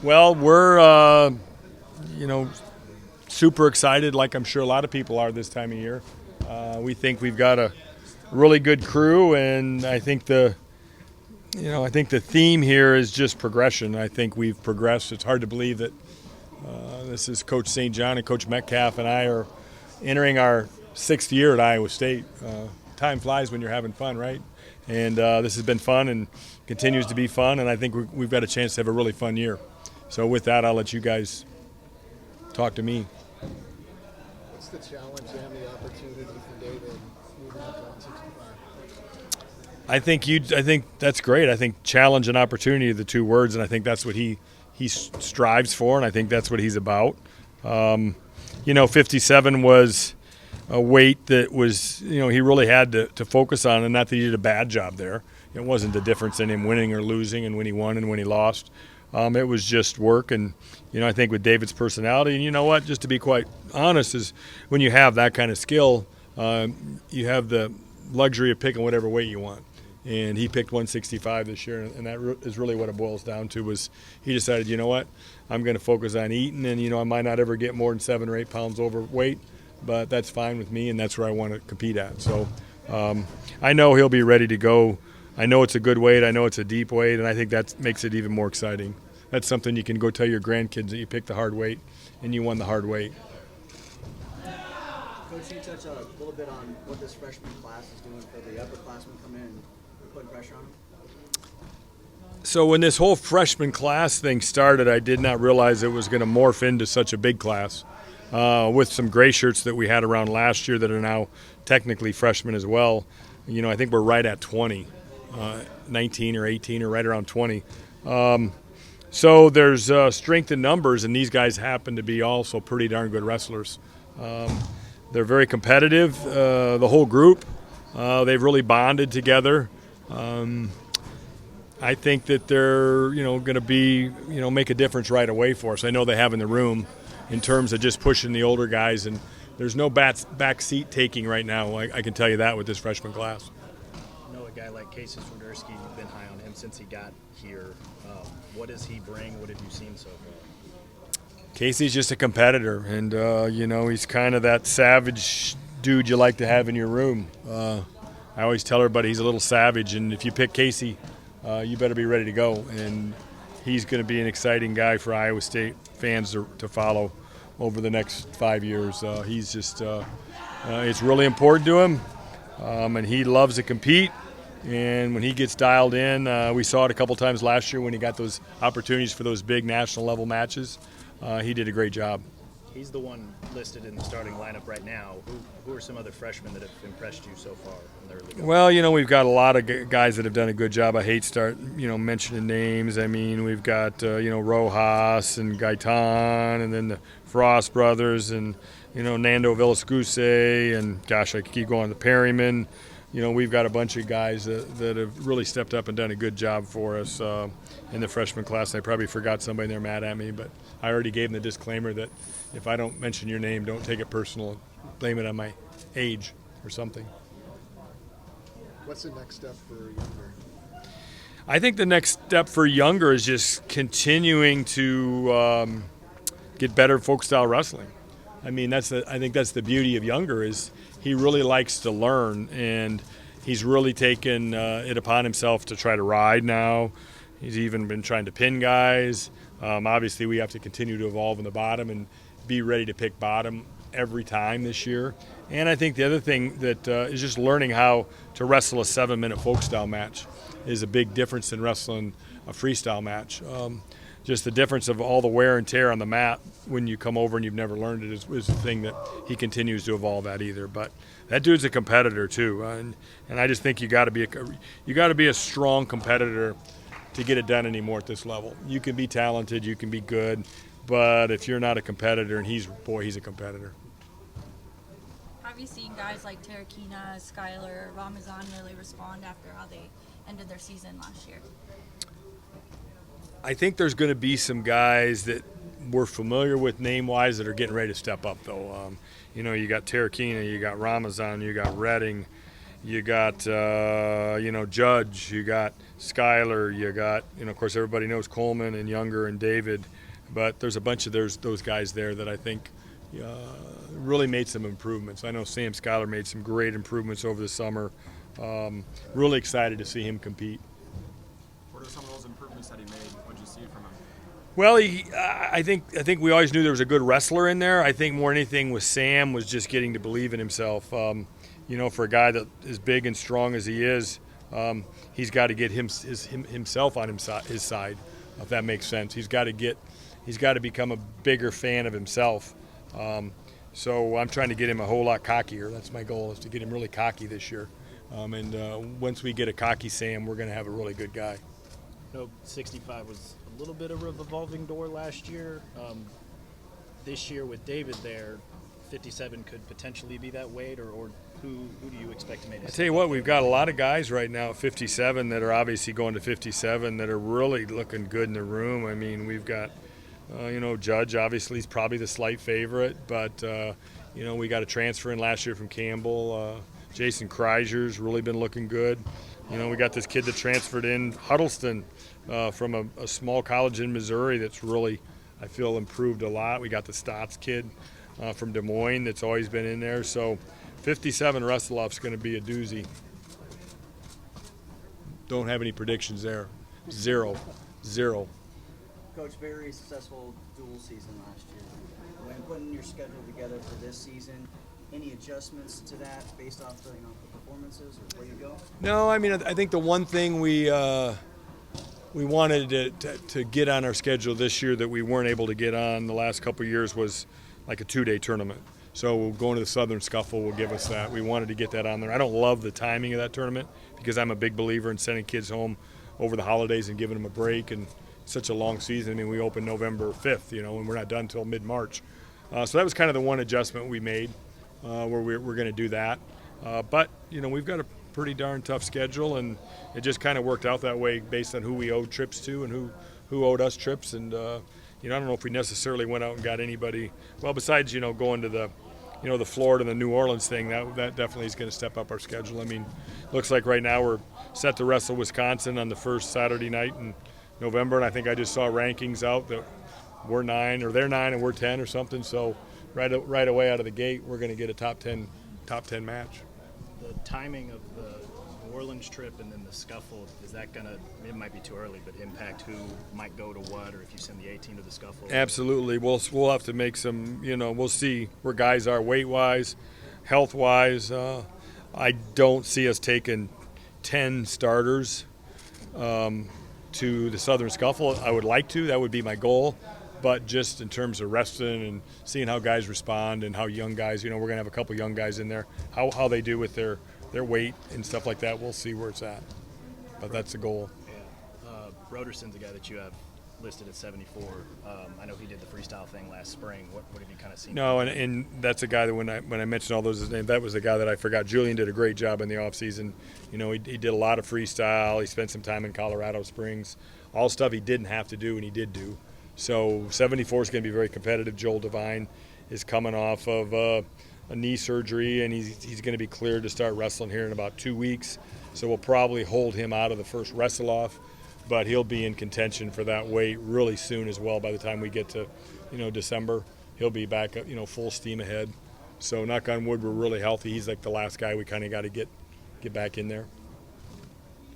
Well, we're you know super excited, like I'm sure a lot of people are this time of year. We think we've got a really good crew, and I think the theme here is just progression. I think we've progressed. It's hard to believe that this is Coach St. John and Coach Metcalf and I are entering our 6th year at Iowa State. Time flies when you're having fun, right? And this has been fun and continues to be fun, and I think we've got a chance to have a really fun year. So with that, I'll let you guys talk to me. What's the challenge and the opportunity for David moving up to 165? I think that's great. I think challenge and opportunity are the two words, and I think that's what he strives for, and I think that's what he's about. 57 was a weight that was, he really had to focus on, and not that he did a bad job there. It wasn't the difference in him winning or losing and when he won and when he lost. It was just work, and, I think with David's personality, and you know what, just to be quite honest, is when you have that kind of skill, you have the luxury of picking whatever weight you want. And he picked 165 this year, and that is really what it boils down to. Was he decided, you know what, I'm going to focus on eating, and I might not ever get more than 7 or 8 pounds overweight, but that's fine with me, and that's where I want to compete at. So I know he'll be ready to go. I know it's a good weight. I know it's a deep weight, and I think that makes it even more exciting. That's something you can go tell your grandkids, that you picked the hard weight and you won the hard weight. Coach, can you touch a little bit on what this freshman class is doing for the upperclassmen coming in and putting pressure on them? So when this whole freshman class thing started, I did not realize it was going to morph into such a big class. With some gray shirts that we had around last year that are now technically freshmen as well, I think we're right at 20, 19 or 18 or right around 20. So there's strength in numbers, and these guys happen to be also pretty darn good wrestlers. They're very competitive, the whole group. They've really bonded together. I think that they're, going to be, make a difference right away for us. I know they have in the room in terms of just pushing the older guys, and there's no back seat taking right now. I can tell you that with this freshman class. I know a guy like Casey Swiderski, you've been high on him since he got here. What does he bring? What have you seen so far? Casey's just a competitor, and, he's kind of that savage dude you like to have in your room. I always tell everybody he's a little savage, and if you pick Casey, you better be ready to go. And he's going to be an exciting guy for Iowa State fans to follow over the next 5 years. He's just it's really important to him, and he loves to compete. And when he gets dialed in, we saw it a couple times last year when he got those opportunities for those big national level matches. He did a great job. He's the one listed in the starting lineup right now. Who are some other freshmen that have impressed you so far in the early going? Well, we've got a lot of guys that have done a good job. I hate mentioning names. I mean, we've got Rojas and Gaitan, and then the Frost brothers, and Nando Villascuse, and gosh, I could keep going. The Perryman. We've got a bunch of guys that have really stepped up and done a good job for us in the freshman class. I probably forgot somebody, and they're mad at me, but I already gave them the disclaimer that if I don't mention your name, don't take it personal. Blame it on my age or something. What's the next step for Younger? I think the next step for Younger is just continuing to get better folk style wrestling. I mean, I think that's the beauty of Younger, is he really likes to learn, and he's really taken it upon himself to try to ride now. He's even been trying to pin guys. Obviously, we have to continue to evolve in the bottom and be ready to pick bottom every time this year. And I think the other thing that is just learning how to wrestle a 7-minute folk style match is a big difference in wrestling a freestyle match. Just the difference of all the wear and tear on the mat when you come over and you've never learned it is the thing that he continues to evolve at either. But that dude's a competitor too, and I just think you got to be a strong competitor to get it done anymore at this level. You can be talented, you can be good, but if you're not a competitor, and he's a competitor. Have you seen guys like Terakina, Skylar, Ramazan really respond after how they ended their season last year? I think there's going to be some guys that we're familiar with name-wise that are getting ready to step up, though. You got Terakina, you got Ramazan, you got Redding, You got Judge. You got Skyler. You got of course everybody knows Coleman and Younger and David, but there's a bunch of those guys there that I think really made some improvements. I know Sam Skyler made some great improvements over the summer. Really excited to see him compete. What are some of those improvements that he made? What did you see from him? Well, I think we always knew there was a good wrestler in there. I think more than anything with Sam was just getting to believe in himself. For a guy that is big and strong as he is, he's got to get himself on his side, if that makes sense. He's got to become a bigger fan of himself. So I'm trying to get him a whole lot cockier. That's my goal, is to get him really cocky this year. Once we get a cocky Sam, we're going to have a really good guy. 65 was a little bit of a revolving door last year. This year with David there, 57 could potentially be that weight, or who do you expect to make it? I tell you what, we've got a lot of guys right now at 57 that are obviously going to 57 that are really looking good in the room. I mean, we've got, Judge obviously is probably the slight favorite, but, we got a transfer in last year from Campbell. Jason Kreiser's really been looking good. We got this kid that transferred in, Huddleston, from a small college in Missouri that's really, I feel, improved a lot. We got the Stotts kid from Des Moines that's always been in there. So 57 wrestle-off's going to be a doozy. Don't have any predictions there. Zero. Coach, very successful dual season last year. When putting your schedule together for this season, any adjustments to that based off the performances or where you go? No, I mean, I think the one thing we wanted to get on our schedule this year that we weren't able to get on the last couple of years was like a 2-day tournament. So going to the Southern Scuffle will give us that. We wanted to get that on there. I don't love the timing of that tournament because I'm a big believer in sending kids home over the holidays and giving them a break, and such a long season. I mean, we open November 5th, and we're not done until mid-March. So that was kind of the one adjustment we made where we're going to do that. But, we've got a pretty darn tough schedule, and it just kind of worked out that way based on who we owed trips to and who owed us trips. And, I don't know if we necessarily went out and got anybody. Well, besides, going to the Florida and the New Orleans thing, that definitely is going to step up our schedule. I mean, looks like right now we're set to wrestle Wisconsin on the first Saturday night in November, and I think I just saw rankings out that we're 9 or they're 9 and we're 10 or something. So right away out of the gate, we're going to get a top 10 match. The timing of the New Orleans trip and then the Scuffle, is that going to, it might be too early, but impact who might go to what, or if you send the 18 to the Scuffle? Absolutely. We'll have to make some, we'll see where guys are weight-wise, health-wise. I don't see us taking 10 starters to the Southern Scuffle. I would like to. That would be my goal. But just in terms of resting and seeing how guys respond and how young guys, we're going to have a couple young guys in there, how they do with their weight and stuff like that, we'll see where it's at. But that's the goal. Yeah. Roderson's a guy that you have listed at 74. I know he did the freestyle thing last spring. What have you kind of seen? No, and that's a guy that when I mentioned all those names, that was the guy that I forgot. Julian did a great job in the offseason. He did a lot of freestyle. He spent some time in Colorado Springs. All stuff he didn't have to do, and he did do. So 74 is going to be very competitive. Joel Devine is coming off of a knee surgery, and he's going to be cleared to start wrestling here in about 2 weeks. So we'll probably hold him out of the first wrestle-off, but he'll be in contention for that weight really soon as well. By the time we get to, December, he'll be back, full steam ahead. So knock on wood, we're really healthy. He's like the last guy we kind of got to get back in there.